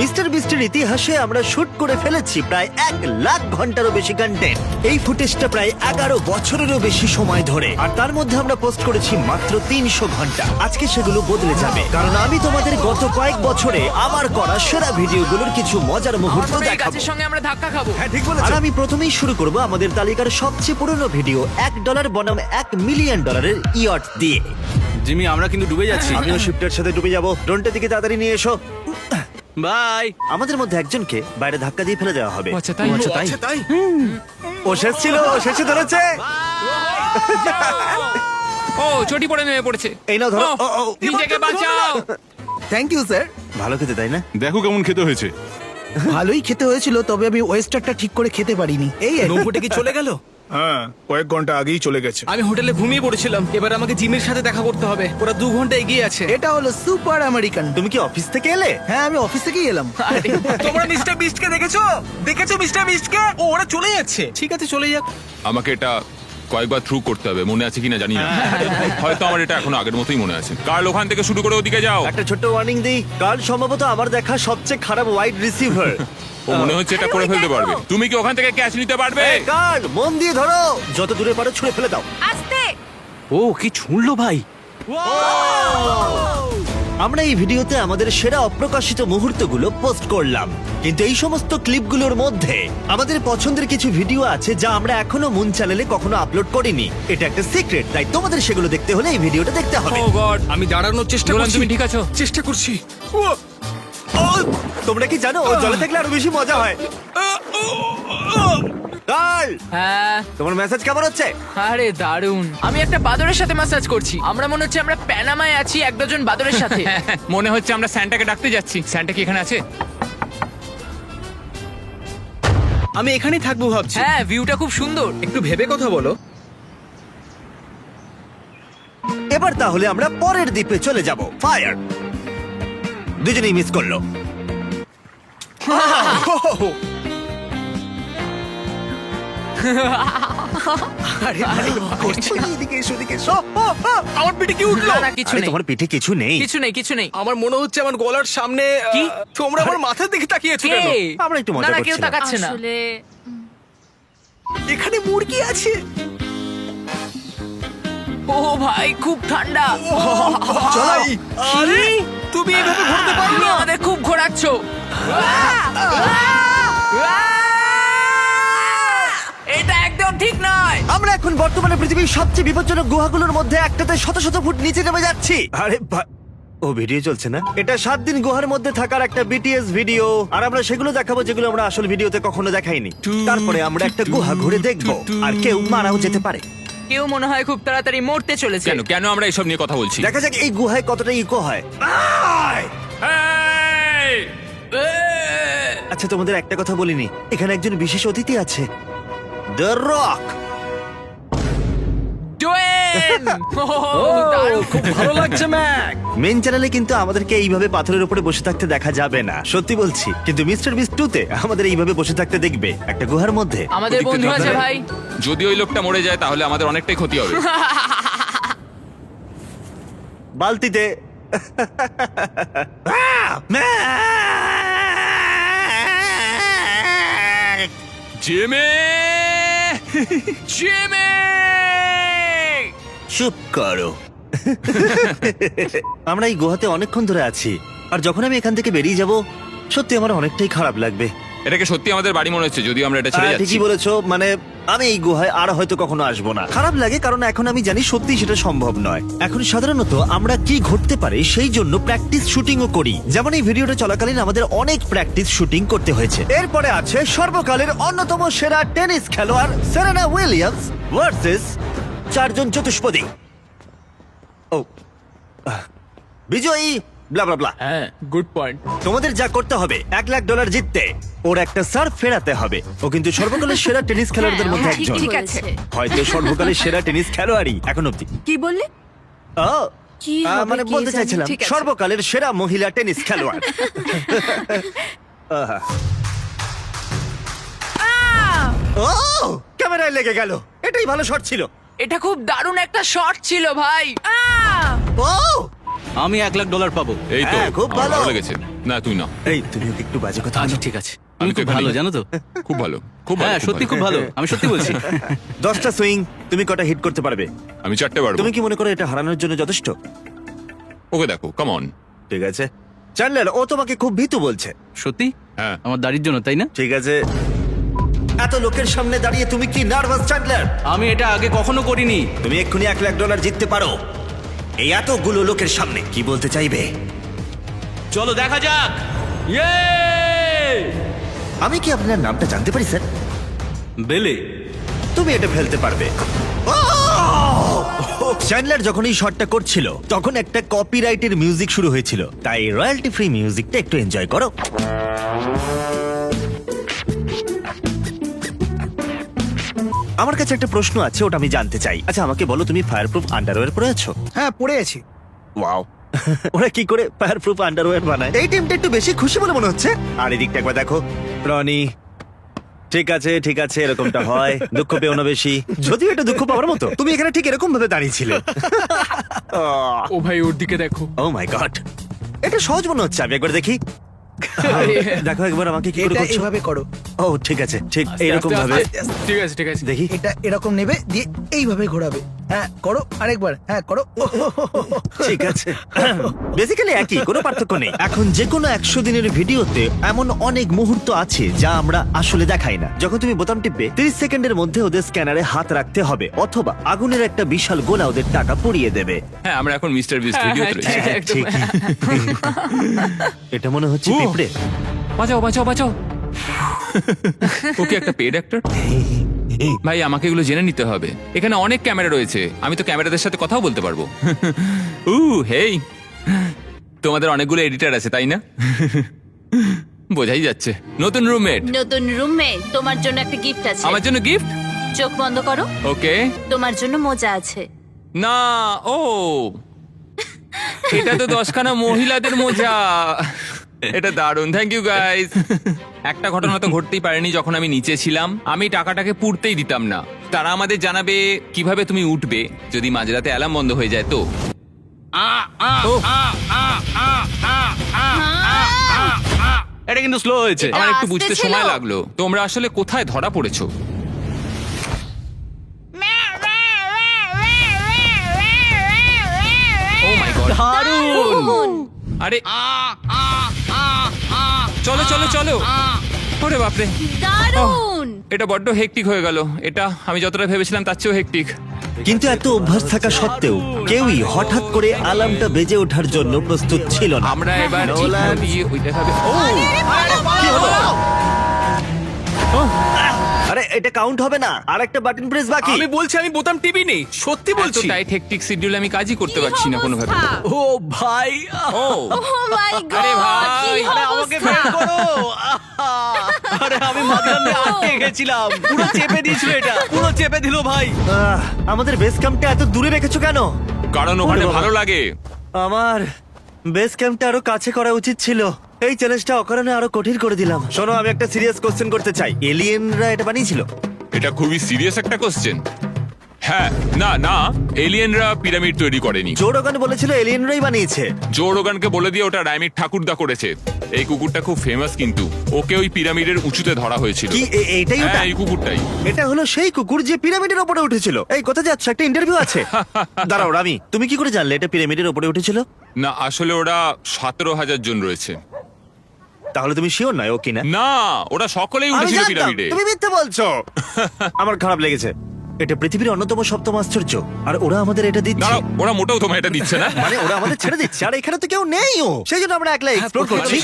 Mister বিস্টের ইতিহাসে আমরা shoot করে ফেলেছি প্রায় 1,00,000 ঘন্টারও বেশি কন্টেন্ট। এই ফুটেজটা প্রায় 11 বছরেরও বেশি সময় ধরে, আর তার মধ্যে আমরা পোস্ট করেছি মাত্র 300 ঘন্টা। আজকে সেগুলো বদলে যাবে, কারণ আমি তোমাদের গত কয়েক বছরে আমার করা সেরা ভিডিওগুলোর কিছু মজার মুহূর্ত এই দেখাবো। গাছের সঙ্গে আমরা ধাক্কা খাবো। হ্যাঁ ঠিক আর বলেছো। আমি প্রথমেই শুরু করব আমাদের তালিকার সবচেয়ে পুরনো ভিডিও $1 বনাম $1 মিলিয়ন ইয়ট দিয়ে। জিমি আমরা কিন্তু ডুবে যাচ্ছি। আমিও শিফটের সাথে ডুবে যাব। ড্রোনটার দিকে তাড়াতাড়ি নিয়ে এসো। বাই। আমাদের মধ্যে একজনকে বাইরে ধাক্কা দিয়ে ফেলে দেওয়া হবে। আচ্ছা তাই আচ্ছা তাই। ও শেষ ছিল, ও শেষে ধরেছে। ও চটি পড়ে নেমে পড়েছে। এই নাও ধরো। ও, ও, ও, নিজেকে বাঁচাও। Thank you sir. ভালো খেতে তাই না? দেখো কেমন খেতে হয়েছে। ভালোই খেতে হয়েছিল, তবে আমি ওয়েস্টারটা ঠিক করে খেতে পারিনি। এই আর কি। নৌকোটা কি চলে গেল? হ্যাঁ কয়েক ঘন্টা আগেই চলে গেছে। আমি হোটেলে ঘুমিয়ে পড়েছিলাম। এবার আমাকে জিমের সাথে দেখা করতে হবে। ওরা 2 ঘন্টা এগিয়ে আছে। এটা হলো সুপার আমেরিকান। তুমি কি অফিস থেকে এলে? হ্যাঁ, আমি অফিস থেকেই এলাম। তোমরা মিস্টার বিস্টকে দেখেছো? দেখেছো মিস্টার বিস্টকে? ও ওরা চলে যাচ্ছে। ঠিক আছে চলে যাক। আমাকে এটা কয়েকবার থ্রু করতে হবে, মনে আছে কিনা জানি না। হয়তো আমার এটা এখনো আগের মতোই মনে আছে। কার্ল ওখান থেকে শুরু করে ওদিকে যাও। একটা ছোট্ট ওয়ার্নিং দিই, কাল সম্ভবত আমার দেখা সবচেয়ে খারাপ ওয়াইড রিসিভার। ও মনে হচ্ছে এটা করে ফেলতে পারবে। তুমি কি ওখান থেকে ক্যাচ নিতে পারবে? কাল মন দিয়ে ধরো, যত দূরে পারো ছুঁড়ে ফেলে দাও। আস্তে। ও কি ছুঁড়লো ভাই। আমরা এই ভিডিওতে আমাদের সেরা অপ্রকাশিত মুহূর্তগুলো পোস্ট করলাম, কিন্তু এই সমস্ত ক্লিপগুলোর মধ্যে আমাদের পছন্দের কিছু ভিডিও আছে যা আমরা এখনো মুন চ্যানেলে কখনো আপলোড করিনি। এটা একটা সিক্রেট, তাই তোমাদের সেগুলো দেখতে হলে এই ভিডিওটা দেখতে হবে। ও গড, আমি দাঁড়ানোর চেষ্টা নোলান, করছি। তুমি ঠিক আছো? চেষ্টা করছি। ও, তোমরা কি জানো ও জলে থাকলে আরো বেশি মজা হয়। কাল, হ্যাঁ তোমার মেসেজ কেমন হচ্ছে? আরে দারুন। আমি একটা বাদরের সাথে ম্যাসাজ করছি। আমরা মনে হচ্ছে আমরা প্যানামায় আছি 1 ডজন বাদরের সাথে। মনে হচ্ছে আমরা স্যান্টাকে ডাকতে যাচ্ছি। স্যান্টা কি এখানে আছে? আমি এখানেই থাকবো ভাবছি। হ্যাঁ ভিউটা খুব সুন্দর। একটু ভেবে কথা বলো। এবার তাহলে আমরা পরের দ্বীপে চলে যাব। ফায়ার, দুজনেই মিস করলো। আরে ভাই করছি। এদিকে এসো, এদিকে এসো। আমার পিঠে কি উঠলো? না না কিছু আরে নেই, তোমার পিঠে কিছু নেই। কিছু নেই, কিছু নেই। আমার মনে হচ্ছে আমার গলার সামনে কি? তোমরা আমার মাথার দিকে তাকিয়েছো কে? কেন? আমরা একটু মজা না না কেউ করছিলাম। তাকাচ্ছে না। আসলে এখানে মুরগি আছে। ও ভাই খুব ঠান্ডা। ভাই, আরে তুমি এইভাবে ঘুরতে পারো তুমি না। আমাদের খুব ঘোরাচ্ছ। এটা একদম ঠিক নয়। আমরা এখন বর্তমানে পৃথিবীর সবচেয়ে বিপজ্জনক গুহাগুলোর মধ্যে একটাতে শত শত ফুট নিচে নেমে যাচ্ছি। আরে ও ভিডিও চলছে না? এটা 7 দিন গুহার মধ্যে থাকার একটা বিটিএস ভিডিও, আর আমরা সেগুলো দেখাবো যেগুলো আমরা আসল ভিডিওতে কখনো দেখাইনি। তারপরে আমরা একটা গুহা ঘুরে দেখবো, আর কেউ মারাও যেতে পারে। কেউ মনে হয় খুব তাড়াতাড়ি মরতে চলেছে। কেন কেন আমরা এসব নিয়ে কথা বলছি? দেখা যাক এই গুহায় কতটা ইকো হয়। এই! আচ্ছা তোমাদের একটা কথা বলিনি, এখানে একজন বিশেষ অতিথি আছে, দ্য রক। ডোয়েন! দারুণ। খুব ভালো লাগছে ম্যাক। মেন চ্যানেলে কিন্তু আমাদেরকে এইভাবে পাথরের উপরে বসে থাকতে দেখা যাবে না, সত্যি বলছি। কিন্তু মিস্টার বিস্ট 2 তে আমাদের এইভাবে বসে থাকতে দেখবে একটা গুহার মধ্যে। আমাদের বন্ধু আছে ভাই। যদি ওই লোকটা মরে যায় তাহলে আমাদের অনেকটাই ক্ষতি হবে। বালতিতে জিমি! জিমি! চুপ করো। আমরা এই গুহাতে অনেকক্ষণ ধরে আছি, আর যখন আমি এখান থেকে বেরিয়ে যাব সত্যি আমার অনেকটাই খারাপ লাগবে। এটাকে সত্যি আমাদের বাড়ি মনে হচ্ছে, যদিও আমরা এটা ছেড়ে যাচ্ছি। ঠিকই বলেছো, মানে আমি এই গুহায় আর হয়তো কখনো আসবো না। খারাপ লাগে কারণ এখন আমি জানি সত্যি সেটা সম্ভব নয়। এখন সাধারণত আমরা কি ঘটতে পারে সেই জন্য প্র্যাকটিস শুটিংও করি, যেমন এই ভিডিওটা চলাকালীন আমাদের অনেক প্র্যাকটিস শুটিং করতে হয়েছে। এরপরে আছে সর্বকালের অন্যতম সেরা টেনিস খেলোয়াড় সেরেনা উইলিয়ামস ভার্সেস 4 জন চতুষ্পদী। ও বিজয়ী ব্লা ব্লা ব্লা। হ্যাঁ গুড পয়েন্ট। তোমাদের যা করতে হবে $1,00,000 জিততে ওর একটা সার্ভ ফেরাতে হবে। ও কিন্তু সর্বকালের সেরা টেনিস খেলোয়াড়দের মধ্যে হ্যাঁ, একজন, ঠিক আছে। হয়তো সর্বকালের সেরা টেনিস খেলোয়াড়ই এখন অব্দি। কি বললে? ও, কি হবে মানে কে বলতে জানে? চাইছিলাম ঠিক আছে। সর্বকালের সেরা মহিলা টেনিস খেলোয়াড়। আহা। ও ক্যামেরায় লেগে গেল, এটাই ভালো শট ছিল। এটা খুব দারুণ একটা শট ছিল ভাই। ও আমি $1,00,000 পাবো। এই তো হ্যাঁ, খুব আমার ভালো। ভালো লেগেছে। না তুই না। এই তুমি ওকে একটু বাজে কথা আচ্ছা বলো। ঠিক আছে আমি তুমি তো খুব ভালো এখানেই। জানো তো। খুব ভালো, খুব ভালো, হ্যাঁ সত্যি খুব ভালো, আমি সত্যি বলছি। 10টা সুইং তুমি কটা হিট করতে পারবে? আমি 4টে পারবো। তুমি কি মনে করো এটা হারানোর জন্য যথেষ্ট? ওকে দেখো, কাম অন। ঠিক আছে চ্যান্ডলার, ও তোমাকে খুব ভীতু বলছে। সত্যি হ্যাঁ। আমার দাড়ির জন্য তাই না? ঠিক আছে, এত লোকের সামনে দাঁড়িয়ে তুমি কি নার্ভাস চ্যান্ডলার? আমি এটা আগে কখনো করিনি। তুমি এক্ষুনি $1,00,000 জিততে পারো এই এতগুলো লোকের সামনে। কি বলতে চাইবে? চলো দেখা যাক। ইয়ে আমি কি আপনার নামটা জানতে পারি স্যার? বেলে। তুমি এটা ফেলতে পারবে। চ্যান্ডলার যখন এই শটটা করছিল তখন একটা কপিরাইটের মিউজিক শুরু হয়েছিল, তাই রয়্যালটি ফ্রি মিউজিকটা একটু এনজয় করো। আমার কাছে একটা প্রশ্ন আছে, ওটা আমি জানতে চাই। আচ্ছা আমাকে বলো, তুমি ফায়ারপ্রুফ আন্ডারওয়্যার পরে আছো? হ্যাঁ পড়ে আছি। ওয়াও, ওরা কি করে ফায়ারপ্রুফ আন্ডারওয়্যার বানায়? এই টিমটা একটু বেশি খুশি বলে মনে হচ্ছে। আর এদিকটা একবার দেখো, রনি। ঠিক আছে ঠিক আছে, এরকমটা হয়, দুঃখ পেও না বেশি। যদিও এটা দুঃখ পাওয়ার মতো, তুমি এখানে ঠিক এরকম ভাবে দাঁড়িয়েছিলে। ও ভাই ওর দিকে দেখো। ও মাই গড, এটা সহজ মনে হচ্ছে। আমি একবার দেখি। দেখো একবার আমাকে কি করে এটা করছো। এভাবে করো, ও ঠিক আছে, ঠিক এইরকম ভাবে ঠিক আছে ঠিক আছে। দেখি। এটা এরকম নেবে দিয়ে এইভাবে ঘোরাবে। হ্যাঁ করো আরেকবার, হ্যাঁ করো। ঠিক আছে, বেসিক্যালি একই, কোনো পার্থক্য নেই। এখন যে কোনো 100 দিনের ভিডিওতে এমন অনেক মুহূর্ত আছে যা আমরা আসলে দেখাই না। যখন তুমি বোতাম টিপবে 30 সেকেন্ডের মধ্যে ওদের স্ক্যানারে হাত রাখতে হবে, অথবা আগুনের একটা বিশাল গোলা ওদের টাকা পুড়িয়ে দেবে। হ্যাঁ, আমরা এখন মিস্টার বিস্ট হ্যাঁ, ভিডিওতে হ্যাঁ, রয়েছি। ঠিক। একদম। এটা মনে হচ্ছে পিঁপড়ে। বাঁচাও বাঁচাও বাঁচাও। ওকে একটা পেড অ্যাক্টর। ভাই আমাকে এগুলো জেনে নিতে হবে। এখানে অনেক ক্যামেরা রয়েছে, আমি তো ক্যামেরাদের সাথে কথাও বলতে পারবো। হেই, তোমাদের অনেকগুলো এডিটর আছে তাই না? বোঝাই যাচ্ছে। নতুন রুমমেট। নতুন রুমমেট, তোমার জন্য একটা গিফট আছে। আমার জন্য গিফট? চোখ বন্ধ করো, ওকে। তোমার জন্য মোজা আছে। না, ও এটা তো 10খানা মহিলাদের মোজা। এটা দারুণ, থ্যাংক ইউ গাইস। একটা ঘটনা তো ঘটতেই পারেনি। যখন আমি নিচে ছিলাম, আমি টাকাটাকে পুড়তেই দিতাম না। তারা আমাদের জানাবে কিভাবে তুমি উঠবে যদি মাঝরাতে অ্যালার্ম বন্ধ হয়ে যায়। তো এটা কিন্তু স্লো হয়েছে। এটা আমার একটু আস্তে বুঝতে ছিল। সময় লাগলো। তোমরা আসলে কোথায় ধরা পড়েছো? ও মাই গড, দারুণ। আরে চলো চলো চলো। ওরে বাপরে, দারুণ। এটা বড্ড হেকটিক হয়ে গেল। এটা আমি যতটা ভেবেছিলাম তার চেয়েও হেকটিক। কিন্তু এত অভ্যাস থাকা সত্ত্বেও কেউই হঠাৎ করে অ্যালার্মটা বেজে ওঠার জন্য প্রস্তুত ছিল না। আমরা এবার নোলান। এখানে দিয়ে ওইটা ভাবে। ও কি হলো? আরে এটা কাউন্ট হবে না, আর একটা বাটন প্রেস বাকি। আমি বলছি আমি বোতাম টিপি নেই, সত্যি এত বলছি। টাইট হেকটিক শিডিউল আমি কাজই করতে পারছি না কোনোভাবে। ও ভাই, ও ও মাই গড, আরে ভাই, আরে আমাকে বের করো। আরে আমি মাঝখানে আটকে গেছিলাম, পুরো চেপে দিয়েছিল, এটা পুরো চেপে দিল ভাই। আমাদের বেস ক্যাম্পটা এত দূরে রেখেছো কেন? কারণ ওখানে ওরে বাবা। ভালো লাগে। আমার বেস ক্যাম্পটা আরো কাছে করা উচিত ছিল। এই চ্যালেঞ্জটা অকারণে আরো কঠিন করে দিলাম। শোনো, আমি একটা সিরিয়াস কোশ্চেন করতে চাই। এলিয়েনরা এটা বানিয়েছিল? এটা খুবই সিরিয়াস একটা কোশ্চেন। হ্যাঁ, না না, এলিয়েনরা পিরামিড তৈরি করেনি। জো রোগান বলেছিল এলিয়েনরাই বানিয়েছে। জো রোগানকে বলে দিয়ে ওটা রাইমিক ঠাকুরদা করেছে। এই কুকুরটা খুব ফেমাস, কিন্তু ওকে ওই পিরামিডের উঁচুতে ধরা হয়েছিল। কি এইটাই ওটা? হ্যাঁ, এই কুকুরটাই। এটা হলো সেই কুকুর যে পিরামিডের উপরে উঠেছিল। এই কোথায় যাচ্ছ? একটা ইন্টারভিউ আছে। দাঁড়াও রামি, তুমি কি করে জানলে এটা পিরামিডের উপরে উঠেছিল? না, আসলে ওরা 17,000 জন রয়েছে। তাহলে তুমি শিওর নয় ও কিনা? না, ওরা সকলেই আমি উঠেছিল জানতাম, পিরামিডে। তুমি মিথ্যে বলছো। আমার খারাপ লেগেছে। এটা পৃথিবীর অন্যতম সপ্তম আশ্চর্য, আর ওরা আমাদের এটা দিচ্ছে। দাঁড়াও, ওরা মোটেও তোমায় এটা দিচ্ছে না। মানে ওরা আমাদের ছেড়ে দিচ্ছে, আর এখানে তো কেউ নেইও। সেই জন্য আমরা একলা এক্সপ্লোর করছি।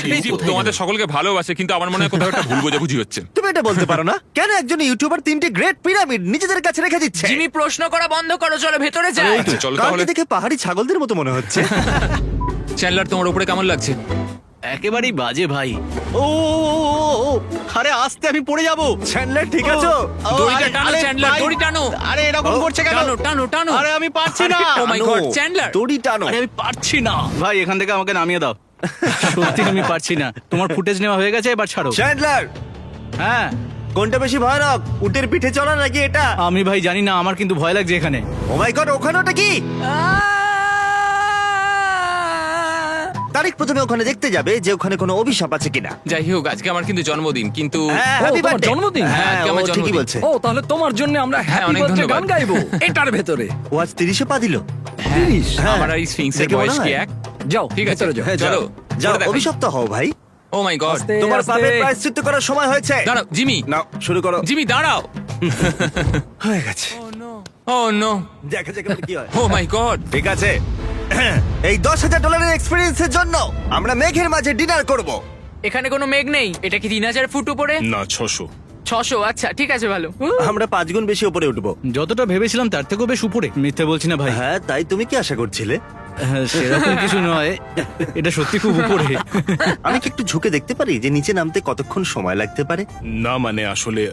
তোমাদের সকলকে ভালোবাসে, কিন্তু আমার মনে হয় কোথাও একটা ভুল বোঝাবুঝি হচ্ছে। তুমি এটা বলতে পারো না? কেন একজন ইউটিউবার 3টে গ্রেট পিরামিড নিজেদের কাছে রেখে দিচ্ছে? জিমি প্রশ্ন করা বন্ধ করো, চলো ভেতরে যাই। আচ্ছা, চলো কাউকে তাহলে। দেখে পাহাড়ি ছাগলদের মতো মনে হচ্ছে। চ্যান্ডলার, তোমার উপরে কেমন লাগছে? একেবারেই বাজে ভাই। ও আরে আস্তে, আমি পড়ে যাব। চ্যান্ডলার ঠিক আছো? দড়িটা টানো চ্যান্ডলার, দড়ি টানো। আরে এরকম করছে কেন? টানো টানো টানো। আরে আমি পারছি না। ও মাই গড, চ্যান্ডলার। দড়ি টানো। আরে আমি পারছি না ভাই, এখান থেকে আমাকে নামিয়ে দাও। সত্যি আমি পারছি না। তোমার ফুটেজ নেওয়া হয়ে গেছে, এবার ছাড়ো। চ্যান্ডলার, হ্যাঁ, কোনটা বেশি ভয়ানক, উটের পিঠে চলা নাকি এটা? আমি ভাই জানি না, আমার কিন্তু ভয় লাগছে এখানে। ও মাই গড, ওখানে ওটা কি? তারিখ প্রথমে ওখানে দেখতে যাবে যে ওখানে কোনো অভিশাপ আছে কিনা। যাই হোক, আজকে আমার কিন্তু জন্মদিন, কিন্তু হ্যাঁ, ও, happy তোমার birthday। জন্মদিন? হ্যাঁ, হ্যাঁ, আজকে ও আমার ঠিকই জন্মদিন। বলছে। ও তাহলে তোমার জন্য আমরা হ্যাপি অনেক বার্থডে গান ধন্যবাদ। গাইবো এটার ভেতরে। ও আজ 30-এ পা দিল। 30? হ্যাঁ। আমার আর এই স্ফিংসের দেখে মনে বয়স কি হয়? এক? যাও ঠিক আছে, ভেতরে যাও। হ্যাঁ, চলো যাও, করে দেখাই। অভিশপ্ত হও ভাই। ও মাই গড, আস্তে, তোমার আস্তে। পাপের প্রায়শ্চিত্ত করার সময় হয়েছে। দাঁড়াও জিমি, নাও শুরু করো। জিমি দাঁড়াও। হয়ে গেছে, ও নো, দেখা যাক এবার কি হয়। ও মাই গড। ঠিক আছে, এই $10,000 এক্সপেরিয়েন্সের জন্য আমরা মেঘের মাঝে ডিনার করব। এখানে কোনো মেঘ নেই। এটা কি 3000 ফুট উপরে? না 600। 600, আচ্ছা ঠিক আছে, ভালো। আমরা 5 গুণ বেশি উপরে উঠবো। যতটা ভেবেছিলাম তার থেকেও বেশ উপরে। মিথ্যে বলছি না ভাই। হ্যাঁ, তাই তুমি কি আশা করছিলে? হ্যাঁ, সেরকম কিছু নয়, এটা সত্যি খুব উপরে। আমি কি একটু ঝুঁকে দেখতে পারি যে নিচে নামতে কতক্ষণ সময় লাগতে পারে? না মানে আসলে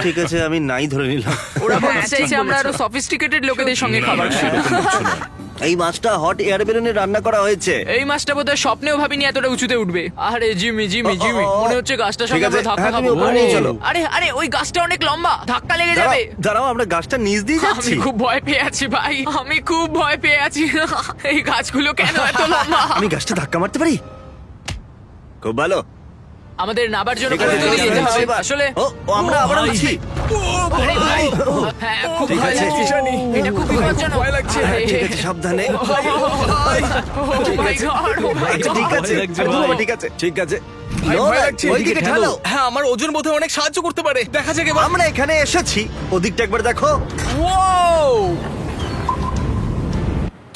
ঠিক আছে, আমি নাই ধরে নিলাম। ওরা ভাবতে চাইছে আমরা আরো সফিস্টিকেটেড লোকেদের সঙ্গে না, খাবার না, খাই। সেরকম কিছু নয়। এই মাছটা হট এয়ার বেলুনে রান্না করা হয়েছে। এই মাছটা বোধহয় স্বপ্নেও ভাবিনি এতটা উঁচুতে উঠবে। আরে জিমি জিমি জিমি, মনে হচ্ছে গাছটার ঠিক সঙ্গে আছে, আমরা ধাক্কা হ্যাঁ, তুমি খাবো। ওপরে নিয়ে চলো। আরে আরে ওই গাছটা অনেক লম্বা, ধাক্কা লেগে দাঁড়াও, যাবে। দাঁড়াও, আমরা গাছটা নিচ দিয়ে আমি যাচ্ছি। খুব ভয় পেয়ে আছি ভাই, আমি খুব ভয় পেয়ে আছি। এই গাছগুলো কেন এত লম্বা? আমি গাছটা ধাক্কা মারতে পারি? খুব ভালো। আমাদের নাবার জন্য ঠিক আছে, প্রস্তুতি ঠিক আছে, নিতে হবে এবার। আসলে। ও আমরা আবার উঠছি। আরে ভাই, হ্যাঁ খুব ঠিক ভয় আছে। লাগছে। এটা খুব বিপজ্জনক। ভয় লাগছে। ঠিক আছে, সাবধানে। আচ্ছা, ঠিক আছে, বাবা, ঠিক আছে, ঠিক আছে। নোলান, ওইদিকে ঠেলো। হ্যাঁ, আমার ওজন বোধহয় অনেক সাহায্য করতে পারে। দেখা যাক এবার। আমরা এখানে এসেছি, ওদিকটা একবার দেখো।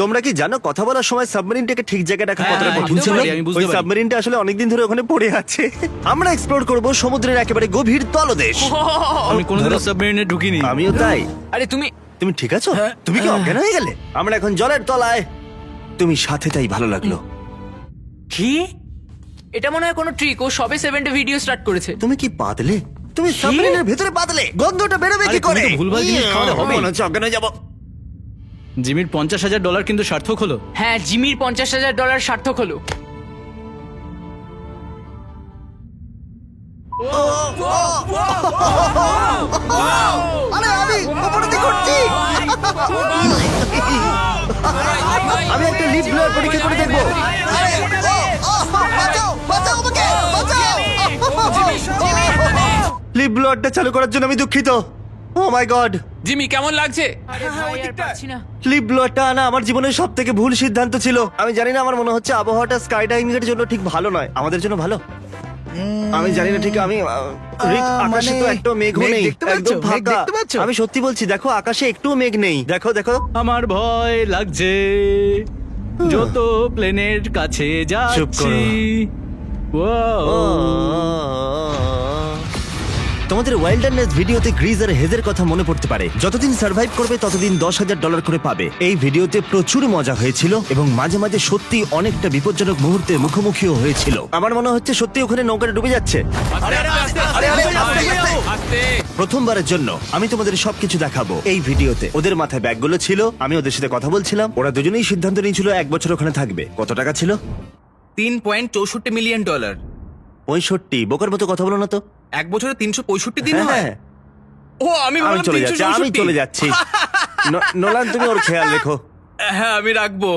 তোমরা কি জানো কথা বলার সময় সাবমেরিনটাকে ঠিক জায়গায় রাখা কতটা হ্যাঁ, কঠিন বুঝতে ছিল? পারি, আমি বুঝতে ওই পারি। সাবমেরিনটা আসলে অনেকদিন ধরে ওখানে পড়ে আছে। আমরা এক্সপ্লোর করব সমুদ্রের একেবারে গভীর তলদেশ। আমি কোনোদিনও সাবমেরিনে ঢুকিনি। আমিও তাই। আরে তুমি তুমি ঠিক আছো? তুমি কি অজ্ঞান হয়ে গেলে? আমরা এখন জলের তলায়। তুমি সাথে, তাই ভালো লাগলো। কি? এটা মনে হয় কোনো ট্রিক। ও সবে 7 ভিডিও স্টার্ট করেছে। তুমি কি পাতলে? তুমি সাবমেরিনের ভেতরে পাতলে? গন্ধটা বেরোবে কি আরে, তুমি করে? তো ভুলভাল জিনিস খাওয়ালে হবে। মনে হচ্ছে অজ্ঞান হয়ে যাবো। জিমির $50,000 কিন্তু সার্থক হলো। হ্যাঁ, জিমির $50,000 সার্থক হলো। আরে আমি উপরে দিকে উঠছি। আমি একটা লিপ ব্লোয়ার পরীক্ষা করে দেখবো। আরে, বাঁচাও, বাঁচাও আমাকে, বাঁচাও। লিপ ব্লোয়ারটা চালু করার জন্য আমি দুঃখিত। ও মাই গড, জিমি কেমন লাগছে? আরে ভাই, আর পারছি না। লিপ ব্লোয়ারটা আনা আমার জীবনের সব থেকে ভুল সিদ্ধান্ত ছিল। আমি জানি না, আমার মনে হচ্ছে আবহাওয়াটা স্কাই ডাইভিং এর জন্য ঠিক ভালো নয়। আমাদের জন্য ভালো? আমি জানি না ঠিক। আমি রিক, আকাশে তো মানে একটু মেঘও মেঘ নেই, দেখতে পাচ্ছো? একদম মেঘ ফাঁকা। দেখতে পাচ্ছো? আমি সত্যি বলছি, দেখো আকাশে একটু মেঘ নেই। দেখো দেখো। আমার ভয় লাগছে যত প্লেনের কাছে চুপ যাচ্ছি। করো। তোমাদের ওয়াইল্ডারনেস ভিডিওতে গ্রিজ আর হেজের কথা মনে পড়তে পারে। যতদিন সার্ভাইভ করবে ততদিন $10,000 করে পাবে। এই ভিডিওতে প্রচুর মজা হয়েছিল এবং মাঝে মাঝে সত্যি অনেকটা বিপজ্জনক মুহূর্তের মুখোমুখিও হয়েছিল। আমার মনে হচ্ছে সত্যি ওখানে নৌকাটা ডুবে যাচ্ছে। আস্তে। প্রথমবারের জন্য আমি তোমাদের সবকিছু দেখাবো এই ভিডিওতে। ওদের মাথায় ব্যাগগুলো ছিল, আমি ওদের সাথে কথা বলছিলাম। ওরা দুজনেই সিদ্ধান্ত নিয়েছিল 1 বছর ওখানে থাকবে। কত টাকা ছিল? $3.64 মিলিয়ন। 65। বোকার মতো কথা বলো না তো। এক বছরে 365 দিন হয়। হ্যাঁ, ও আমি আমি ভাবলাম চলে যাচ্ছি, আমি 364। চলে যাচ্ছি। নোলান, তুমি ওর খেয়াল রেখো। হ্যাঁ, আমি রাখবো।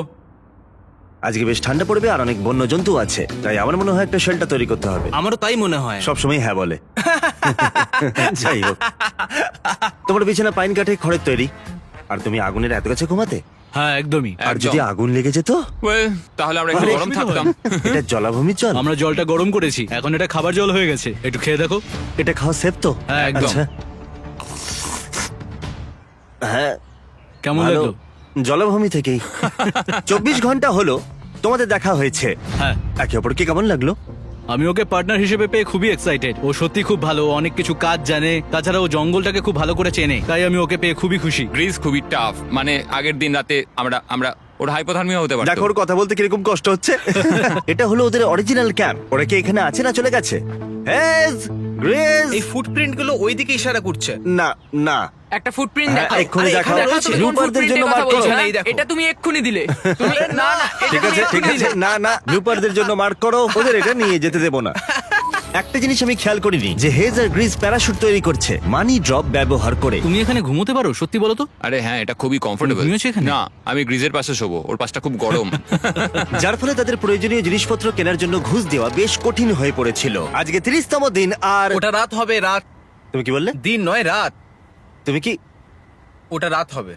আজকে বেশ ঠান্ডা পড়বে আর অনেক বন্য জন্তু আছে, তাই আমার মনে হয় একটা শেল্টার তৈরি করতে হবে। আমারও তাই মনে হয়। সবসময় হ্যাঁ বলে। যাই হোক, তোমার বিছানা পাইন কাঠে খড়ের তৈরি, আর তুমি আগুনের এত কাছে ঘুমাতে। হ্যাঁ, একদমই। আর যদি আগুন লেগে যেত? Well, তাহলে আমরা একটু আরে, গরম থাকতাম। এটা জলাভূমির জল। আমরা জলটা গরম করেছি, এখন এটা খাবার জল হয়ে গেছে। একটু খেয়ে দেখো। এটা খাওয়া সেফ তো? হ্যাঁ, একদম। আচ্ছা। হ্যাঁ, কেমন ভালো। লাগলো? জলাভূমি থেকেই। 24 ঘন্টা হলো তোমাদের দেখা হয়েছে। হ্যাঁ, একে অপরকে কেমন লাগলো? আমি ওকে পার্টনার হিসেবে পেয়ে খুবই এক্সাইটেড। ও সত্যি খুব ভালো, ও অনেক কিছু কাজ জানে, তাছাড়া ও জঙ্গলটাকে খুব ভালো করে চেনে, তাই আমি ওকে পেয়ে খুবই খুশি। গ্রিস খুবই টাফ। মানে আগের দিন রাতে আমরা ওর হাইপোথার্মিয়া হতে দেখো পারতো। ওর কথা বলতে কিরকম কষ্ট হচ্ছে। এটা হলো ওদের অরিজিনাল ক্যাম্প। ওরা কি এখানে আছে না চলে গেছে? Hedge, grace. এই ফুটপ্রিন্ট গুলো ওইদিকে ইশারা করছে। না না, একটা ফুটপ্রিন্ট হ্যাঁ, দেখাও। এক্ষুনি আরে, দেখাও। এখানে দেখাও, তুমি কোন লুপারদের জন্য footprint-এর কথা mark করো। বলছো? এই দেখো। এটা তুমি এক্ষুনি দিলে। তুমি না না, এটা ঠিক তুমি আছে ঠিক এক্ষুনি আছে। দিলে। না না, ব্লুপারদের জন্য মার্ক করো। ওদের এটা নিয়ে যেতে দেবো না। একটা জিনিস আমি খেয়াল করিনি যে হেজ আর গ্রিস প্যারাশুট তৈরি করছে মানি ড্রপ ব্যবহার করে। তুমি এখানে ঘুমোতে পারো সত্যি বলো তো? আরে হ্যাঁ, এটা খুবই কমফোর্টেবল। ঘুমিয়েছো এখানে? না, আমি গ্রিজের পাশে শোবো, ওর পাশটা খুব গরম। যার ফলে তাদের প্রয়োজনীয় জিনিসপত্র কেনার জন্য ঘুষ দেওয়া বেশ কঠিন হয়ে পড়েছিল। আজকে 30তম দিন। আর ওটা রাত হবে, রাত। তুমি কি বললে? দিন নয়, রাত। তুমি কি? ওটা রাত হবে।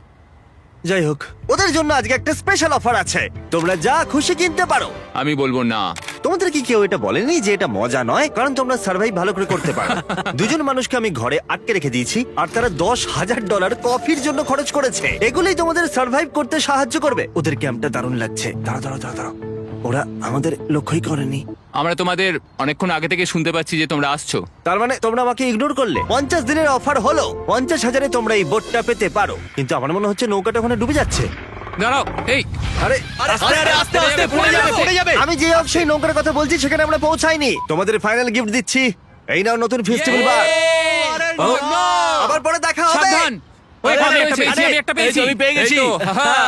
যাই হোক, ওদের জন্য আজকে একটা স্পেশাল অফার আছে, তোমরা যা খুশি কিনতে পারো। আমি বলবো না। তোমাদের কি কেউ এটা বলেনি যে এটা মজা নয়? কারণ তোমরা সার্ভাইভ ভালো করে করতে পারো। দুজন মানুষকে আমি ঘরে আটকে রেখে দিয়েছি আর তারা $10,000 কফির জন্য খরচ করেছে। এগুলোই তোমাদের সার্ভাইভ করতে সাহায্য করবে। ওদের ক্যাম্পটা দারুণ লাগছে। দাঁড়াও, ওরা আমাদের লক্ষ্যই করেনি। আমরা তোমাদের অনেকক্ষণ আগে থেকে শুনতে পাচ্ছি যে তোমরা আসছো। তার মানে তোমরা আমাকে ইগনোর করলে। 50 দিনের অফার হলো, 50,000-এ তোমরা এই বোটটা পেতে পারো। কিন্তু আমার মনে হচ্ছে নৌকাটা ওখানে ডুবে যাচ্ছে। দাঁড়াও, এই আরে আস্তে আস্তে পড়ে যাবে। আমি যে অবশ্যই নৌকার কথা বলছি সেখানে আমরা পৌঁছাইনি। তোমাদের ফাইনাল গিফট দিচ্ছি, এই নাও নতুন ফেস্টিভ্যাল বার। আবার পরে দেখা হবে। সাবধান। ওই আমি একটা পেয়েছি, আমি একটা পেয়েছি। আমি পেয়ে গেছি। এই তো, হাহা।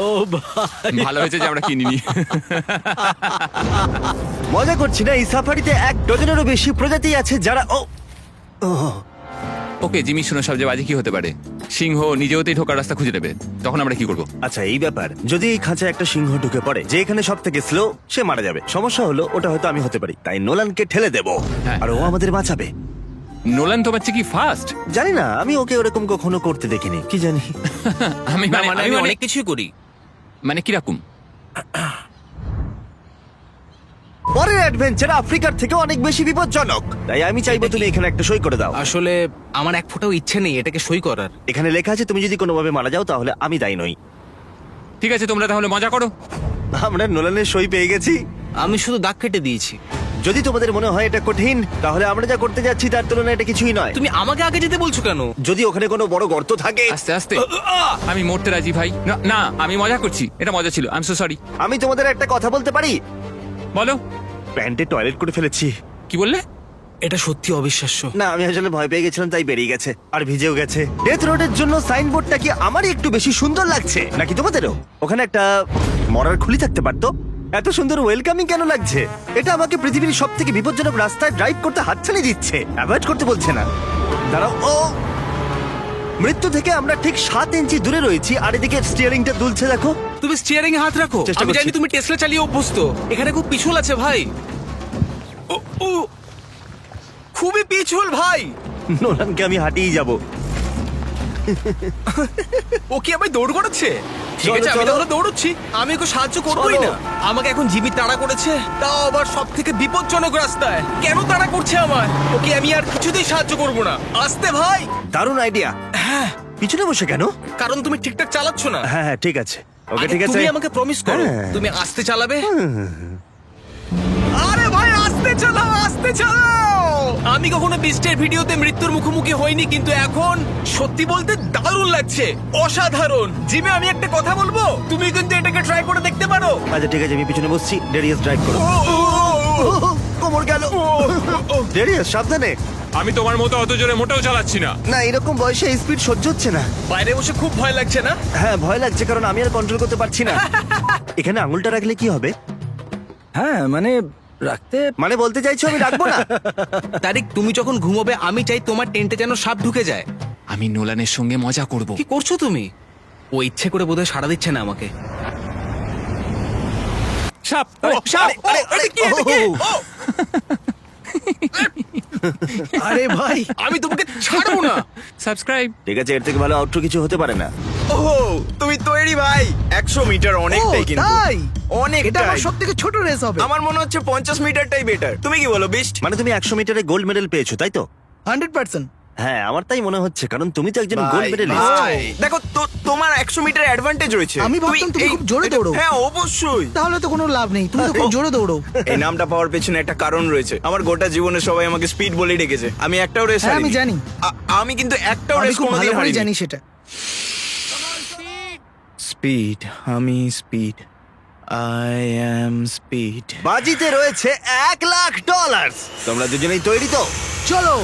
ও ভাই, ভালো হয়েছে যে আমরা কিনিনি। মজা করছি না, এই সাফারিতে 1 ডজনেরও বেশি প্রজাতি আছে যারা ওকে জিমি, শোনো, সবচেয়ে বাজে কি হতে পারে? সিংহ নিজে হতেই ঢোকার রাস্তা খুঁজে দেবে, তখন আমরা কি করবো? আচ্ছা এই ব্যাপার, যদি এই খাঁচায় একটা সিংহ ঢুকে পড়ে যে এখানে সব থেকে স্লো, সে মারা যাবে। সমস্যা হলো ওটা হয়তো আমি হতে পারি, তাই নোলানকে ঠেলে দেবো হ্যাঁ। আর ও আমাদের বাঁচাবে। নোলান তো পাচ্ছে কি ফাস্ট? জানি না, আমি ওকে ওরকম কখনো করতে দেখিনি, কি জানি। আমি না, মানে মানে আমি অনেক কিছুই করি। মানে কিরকম? পরের অ্যাডভেঞ্চার আফ্রিকার থেকে অনেক বেশি বিপজ্জনক, তাই আমি চাইবো তুমি এখানে একটা সই করে দাও। আসলে আমার এক ফোঁটাও ইচ্ছে নেই এটাকে সই করার। এখানে লেখা আছে তুমি যদি কোনোভাবে মারা যাও তাহলে আমি দায়ী নই। ঠিক আছে, তোমরা তাহলে মজা করো। আমরা নোলানের সই পেয়ে গেছি। আমি শুধু দাগ কেটে দিয়েছি। যদি তোমাদের মনে হয় এটা কঠিন, তাহলে আমরা যা করতে যাচ্ছি তার তুলনায় এটা কিছুই নয়। তুমি আমাকে আগে যেতে বলছো কেন? যদি ওখানে কোনো বড় গর্ত থাকে, আস্তে আস্তে। আমি মরতে রাজি ভাই। না না, আমি মজা করছি, এটা মজা ছিল। I am so sorry. আমি তোমাদের একটা কথা বলতে পারি? বলো। প্যান্টে টয়লেট করে ফেলেছি। কি বললে? এটা সত্যি অবিশ্বাস্য। না, আমি আসলে ভয় পেয়ে গেছিলাম তাই বেরিয়ে গেছে আর ভিজেও গেছে। ডেথ রোডের জন্য সাইনবোর্ডটা কি আমারই একটু বেশি সুন্দর লাগছে নাকি তোমাদেরও? ওখানে একটা মরার খুলি থাকতে পারতো। এত সুন্দর ওয়েলকামিং কেন লাগছে? এটা আমাকে পৃথিবীর সব থেকে বিপজ্জনক রাস্তায় ড্রাইভ করতে হাতছানি দিচ্ছে, অ্যাভয়েড করতে বলছে না। দাঁড়াও, ও মৃত্যু থেকে আমরা ঠিক 7 ইঞ্চি দূরে রয়েছি আর এদিকে স্টিয়ারিংটা দুলছে দেখো। তুমি স্টিয়ারিং এ হাত রাখো। চেষ্টা আমি করছি। জানি তুমি টেসলা চালিয়ে অভ্যস্ত। এখানে খুব পিছল আছে ভাই। ও, ও, খুবই পিছল ভাই। নোলানকে আমি হাঁটিয়ে যাব। ও কি আমায় দৌড় করাচ্ছে? ঠিক চলো, আছে, আমি চলো। তাহলে দৌড়চ্ছি। আমি ওকে সাহায্য করবোই চলো। না। আমাকে এখন জিমি তাড়া করেছে, তাও আবার সব থেকে বিপজ্জনক রাস্তায়। কেন তাড়া করছে আমায়? ওকে আমি আর কিছুতেই সাহায্য করব না। আসতে ভাই। দারুণ আইডিয়া। হ্যাঁ, পিছনে বসে কেন? কারণ তুমি ঠিকঠাক চালাচ্ছ না। হ্যাঁ হ্যাঁ, ঠিক আছে, ওকে আগে ঠিক আছে। তুমি আমাকে প্রমিস করো হ্যাঁ। তুমি আস্তে চালাবে। আরে ভাই, আস্তে চালাও, আস্তে চালাও। আমি কখনো বিস্টের ভিডিওতে মৃত্যুর মুখোমুখি হইনি, কিন্তু এখন সত্যি বলতে দারুণ লাগছে, অসাধারণ। জিমে আমি একটা কথা বলবো, তুমি কিন্তু এটাকে ট্রাই করে দেখতে পারো। আচ্ছা ঠিক আছে, আমি পিছনে বসছি, ডেরিয়াস ড্রাইভ করো। ও, ও, ও, ও। কোমর গেল। ডেরিয়াস সাবধানে। আমি তোমার মতো অত জোরে মোটেও চালাচ্ছি না। না, এরকম বয়সে স্পিড সহ্য হচ্ছে না। বাইরে বসে খুব ভয় লাগছে না? হ্যাঁ ভয় লাগছে, কারণ আমি আর কন্ট্রোল করতে পারছি না। এখানে আঙুলটা রাখলে কি হবে? হ্যাঁ মানে রাখতে মানে বলতে চাইছো আমি রাখবো না? তারিক, তুমি যখন ঘুমোবে আমি চাই তোমার টেন্টে যেন সাপ ঢুকে যায়। আমি নোলানের সঙ্গে মজা করব। কি করছো তুমি? ও ইচ্ছে করে বোধহয় সাড়া দিচ্ছে না আমাকে। সাপ। সাপ! আরে, কি এটা, কি? ও! আরে ভাই, আমি তোমাকে ছাড়বো না। সাবস্ক্রাইব। ঠিক আছে, এর থেকে ভালো আউটরো কিছু হতে পারে না। ওহো, তুমি তৈরি ভাই? 100 মিটার অনেকটাই ও, কিন্তু। তাই? এটা অনেকটাই। আমার সব থেকে ছোট রেস হবে। আমার মনে হচ্ছে 50 মিটারটাই বেটার। তুমি কি বলো বিস্ট? মানে তুমি 100 মিটারে গোল্ড মেডেল পেয়েছো তাই তো? 100%। হ্যাঁ, আমার তাই মনে হচ্ছে, কারণ তুমি তো একজন গোল্ড মেডেলিস্ট। ভাই, দেখো তোমার 100 মিটার অ্যাডভান্টেজ রয়েছে। আমি ভাবতাম তুমি খুব জোরে দৌড়ো। হ্যাঁ অবশ্যই। তাহলে তো কোনো লাভ নেই, তুমি তো খুব জোরে দৌড়ো। এই নামটা পাওয়ার পেছনে একটা কারণ রয়েছে। আমার গোটা জীবনে সবাই আমাকে স্পিড বলেই ডেকেছে। আমি একটাও রেস হ্যাঁ, আমি জানি। আমি কিন্তু একটাও আমি রেস খুব কোনোদিন ভালো করে হারিনি। জানি সেটা। স্পিড, আমি স্পিড, আই অ্যাম স্পিড। বাজিতে রয়েছে $1,00,000। তোমরা দুজনেই তৈরি তো? চলো।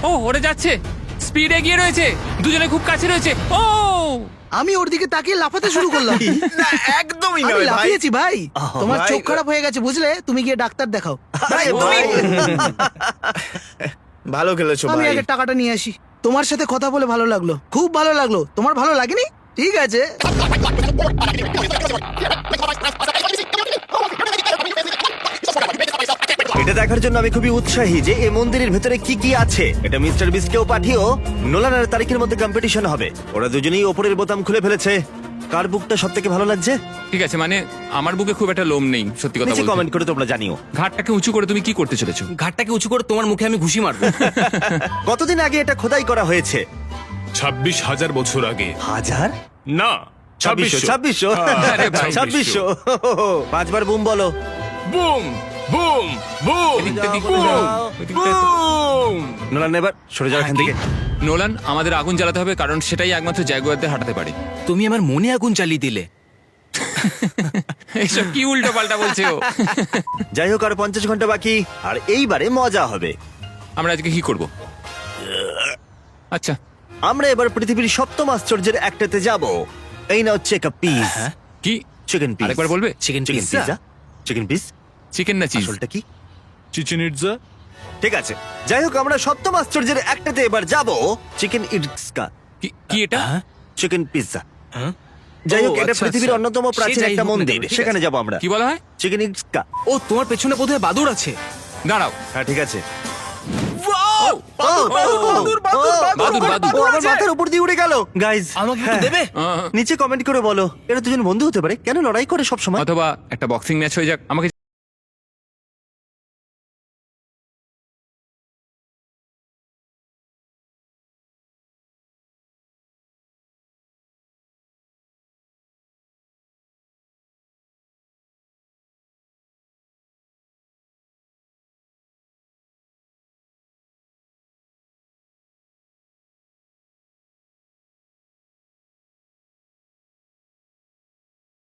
ও, ওরে যাচ্ছে, স্পিড এগিয়ে রয়েছে, দুজনে খুব কাছে রয়েছে। ও আমি ওর দিকে তাকিয়ে লাফাতে শুরু করলাম। না একদমই আমি নয় ভাই। লাফিয়েছি ভাই। তোমার ভাই। চোখ খারাপ হয়ে গেছে বুঝলে, তুমি গিয়ে ডাক্তার দেখাও। আরে ভাই। ভালো খেলেছো আমি ভাই। আগে টাকাটা নিয়ে আসি। তোমার সাথে কথা বলে ভালো লাগলো, খুব ভালো লাগলো। তোমার ভালো লাগেনি? ঠিক আছে। এটা দেখার জন্য আমি খুবই উৎসাহী যে এই মন্দিরের ভেতরে কি কি আছে। এটা মিস্টার বিস্টকেও পাঠিও। নোলান আর তারিখের মধ্যে কম্পিটিশন হবে। ওরা দুজনেই ওপরের বোতাম খুলে ফেলেছে। কার বুকটা সব থেকে ভালো লাগছে ঠিক আছে, মানে আমার বুকে খুব একটা লোম নেই, সত্যি কথা নিচে বলতে। কমেন্ট করে তোমরা জানিও। ঘাটটাকে উঁচু করে তুমি কি করতে চলেছো? ঘাটটাকে উঁচু করে তোমার মুখে আমি ঘুষি মারবো। কতদিন আগে এটা খোদাই করা হয়েছে? 26,000 বছর আগে। হাজার না, 2600 2600। আরে ভাই, 2600 পাঁচবার বুম বলো। বুম বুম বুম এদিকটা দিক বুম দাও, ওদিকটা দাও। বুম। নোলান এবার সরে যাও এখান থেকে। নোলান, আমাদের আগুন জ্বালাতে হবে, কারণ সেটাই একমাত্র জাগুয়ারদের হাঁটাতে পারে। তুমি আমার মনে আগুন জ্বালিয়ে দিলে। এইসব কি উল্টো পাল্টা বলছে ও? যাই হোক, আর 50 ঘন্টা বাকি, আর এইবারে মজা হবে। আমরা আজকে কি করব? আচ্ছা, আমরা এবার পৃথিবীর সপ্তম আশ্চর্যের একটাতে যাব। এই নাও চেক আপ পিস। কি? Chicken piece. আরেকবার বলবে? Chicken chicken pizza? Pizza. Chicken piece chicken না চিজ? আসলটা কি? Chichen Itza. ঠিক আছে, যাই হোক, আমরা সপ্তম আশ্চর্যের একটাতে এবার যাব। চিকেন ইটসকা কি এটা? Chicken pizza. যাই হোক, ও, এটা আচ্ছা, পৃথিবীর আচ্ছা। অন্যতম সে প্রাচীন যাই একটা হোক না মন্দির, কেন, ঠিক সেখানে আছে। যাব আমরা। কি বলা হয়? চিকেন ইটসকা। ও, তোমার পেছনে বোধহয় বাদুড় আছে। দাঁড়াও, হ্যাঁ ঠিক আছে। বাদুড়, বাদুড়, বাদুড়, বাদুড়, বাদুড়। ও আমার মাথার উপর দিয়ে উড়ে গেল। গাইজ, আমাকে একটু দেবে? আহ, নিচে কমেন্ট করে বলো এরা দুজন বন্ধু হতে পারে, কেন লড়াই করে সব সময়? অথবা একটা বক্সিং ম্যাচ হয়ে যাক। আমাকে